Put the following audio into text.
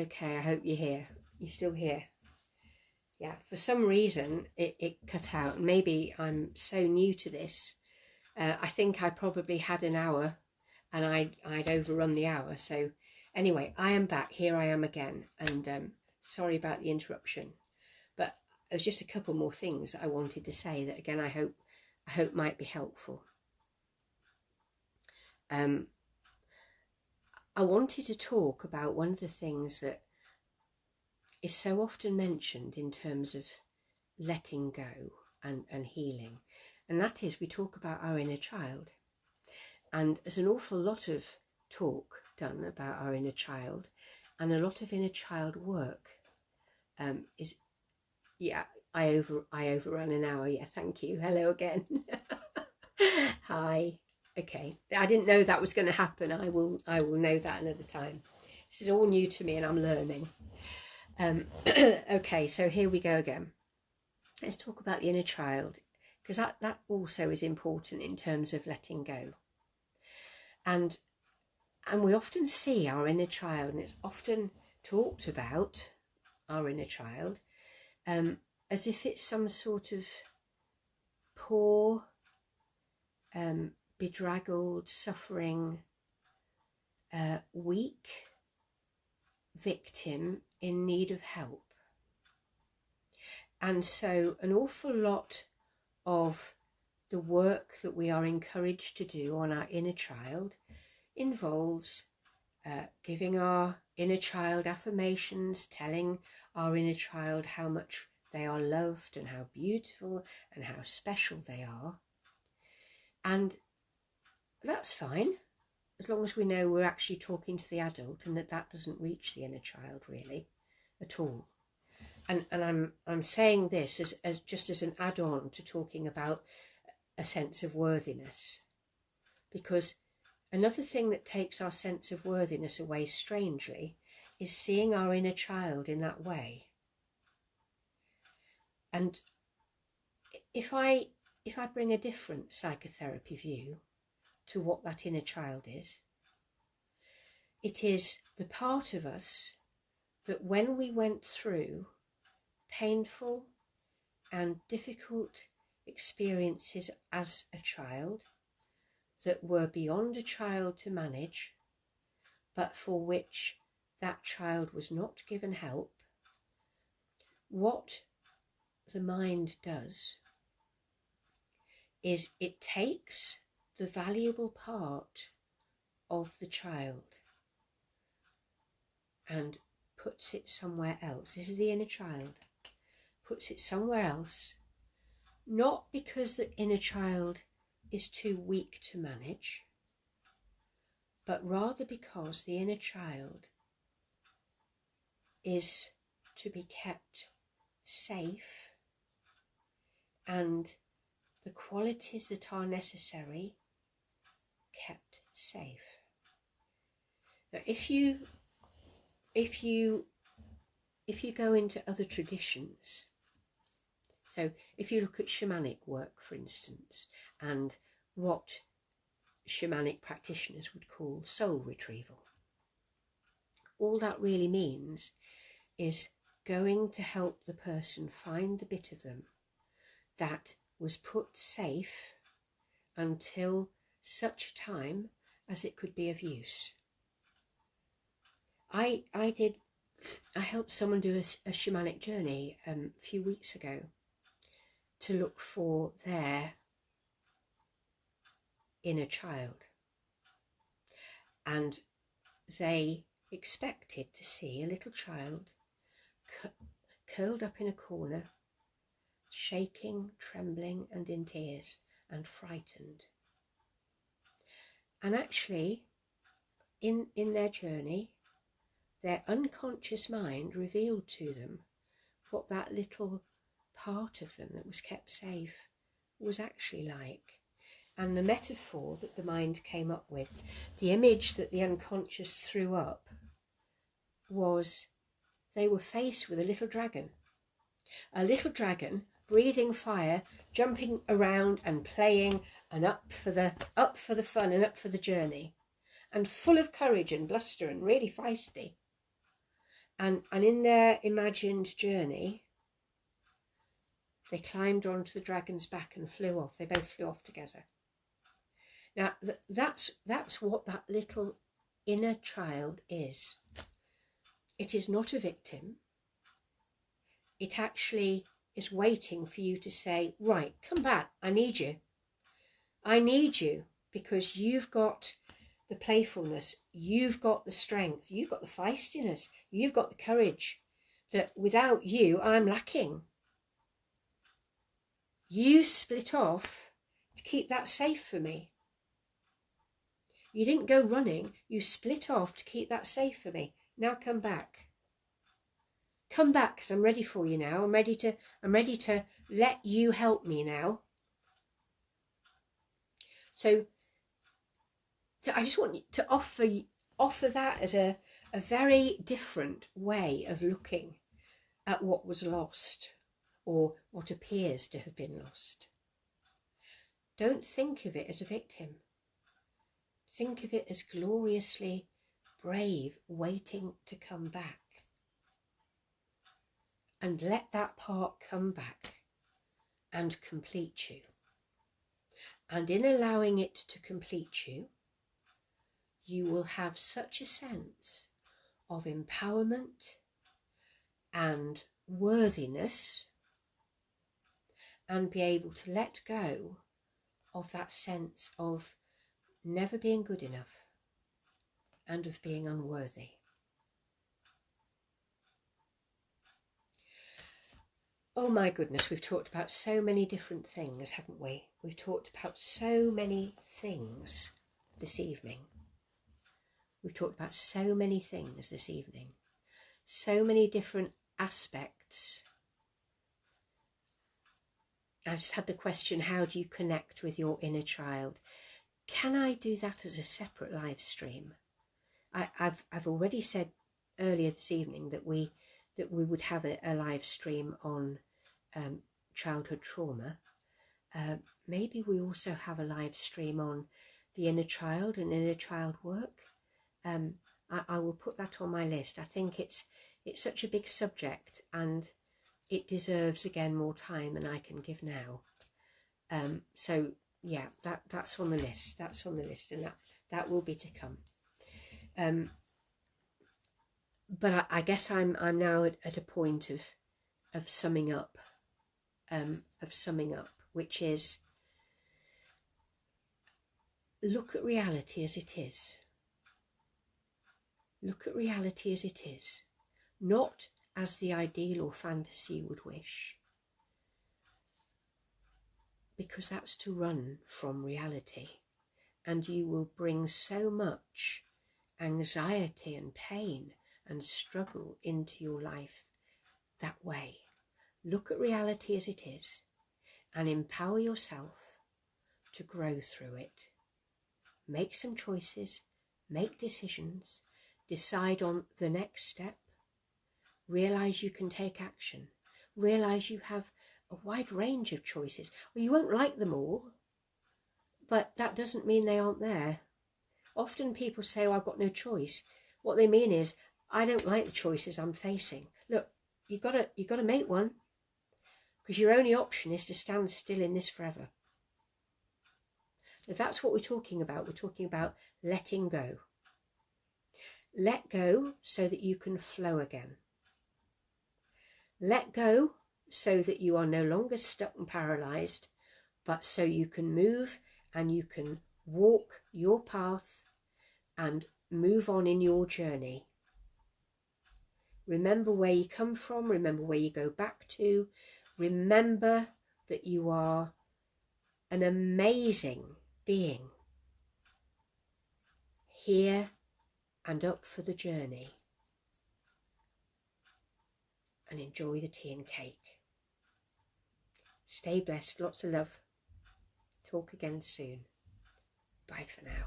Okay, I hope you're here. You're still here. Yeah, for some reason it cut out. Maybe I'm so new to this. I think I probably had an hour and I'd overrun the hour. So anyway, I am back. Here I am again. And sorry about the interruption. But there's just a couple more things that I wanted to say that again I hope might be helpful. I wanted to talk about one of the things that is so often mentioned in terms of letting go and healing, and that is we talk about our inner child. And there's an awful lot of talk done about our inner child, and a lot of inner child work is yeah I overran an hour. Yeah, thank you. Hello again. Hi. Okay, I didn't know that was going to happen. I will know that another time. This is all new to me and I'm learning. Okay, so here we go again. Let's talk about the inner child, because that also is important in terms of letting go. And we often see our inner child, and it's often talked about our inner child as if it's some sort of poor, bedraggled, suffering, weak victim in need of help. And so an awful lot of the work that we are encouraged to do on our inner child involves giving our inner child affirmations, telling our inner child how much they are loved and how beautiful and how special they are. And that's fine, as long as we know we're actually talking to the adult and that doesn't reach the inner child really at all. And I'm saying this as just as an add-on to talking about a sense of worthiness, because another thing that takes our sense of worthiness away strangely is seeing our inner child in that way. And if I bring a different psychotherapy view to what that inner child is, it is the part of us that when we went through painful and difficult experiences as a child that were beyond a child to manage, but for which that child was not given help, what the mind does is it takes the valuable part of the child and puts it somewhere else. This is the inner child. Puts it somewhere else, not because the inner child is too weak to manage, but rather because the inner child is to be kept safe, and the qualities that are necessary kept safe. Now, if you go into other traditions, so if you look at shamanic work, for instance, and what shamanic practitioners would call soul retrieval, all that really means is going to help the person find the bit of them that was put safe until such time as it could be of use. I helped someone do a shamanic journey a few weeks ago to look for their inner child, and they expected to see a little child curled up in a corner, shaking, trembling and in tears and frightened. And actually in their journey, their unconscious mind revealed to them what that little part of them that was kept safe was actually like. And the metaphor that the mind came up with, the image that the unconscious threw up, was they were faced with a little dragon breathing fire, jumping around and playing, and up for the fun and up for the journey, and full of courage and bluster and really feisty. And in their imagined journey, they climbed onto the dragon's back and flew off. They both flew off together. Now, that's what that little inner child is. It is not a victim. It actually is waiting for you to say, right, come back, I need you. I need you because you've got the playfulness, you've got the strength, you've got the feistiness, you've got the courage that without you, I'm lacking. You split off to keep that safe for me. You didn't go running, you split off to keep that safe for me. Now come back. Come back, because I'm ready for you now. I'm ready to let you help me now. So I just want to offer that as a very different way of looking at what was lost or what appears to have been lost. Don't think of it as a victim. Think of it as gloriously brave, waiting to come back. And let that part come back and complete you. And in allowing it to complete you, you will have such a sense of empowerment and worthiness and be able to let go of that sense of never being good enough and of being unworthy. Oh my goodness, we've talked about so many different things, haven't we? We've talked about so many things this evening. We've talked about so many things this evening. So many different aspects. I just had the question, how do you connect with your inner child? Can I do that as a separate live stream? I've already said earlier this evening that we would have a live stream on childhood trauma. Maybe we also have a live stream on the inner child and inner child work. I will put that on my list. I think it's such a big subject and it deserves again more time than I can give now. So yeah, that's on the list. That's on the list, and that will be to come. But I guess I'm now at a point of summing up, which is look at reality as it is. Look at reality as it is, not as the ideal or fantasy would wish, because that's to run from reality, and you will bring so much anxiety and pain and struggle into your life that way. Look at reality as it is and empower yourself to grow through it. Make some choices, make decisions, decide on the next step, realize you can take action, realize you have a wide range of choices. Well, you won't like them all, but that doesn't mean they aren't there. Often people say, oh, I've got no choice. What they mean is, I don't like the choices I'm facing. Look, you've got to make one, because your only option is to stand still in this forever. If that's what we're talking about, we're talking about letting go. Let go so that you can flow again. Let go so that you are no longer stuck and paralyzed, but so you can move and you can walk your path and move on in your journey. Remember where you come from, remember where you go back to, remember that you are an amazing being, here and up for the journey. And enjoy the tea and cake. Stay blessed, lots of love. Talk again soon. Bye for now.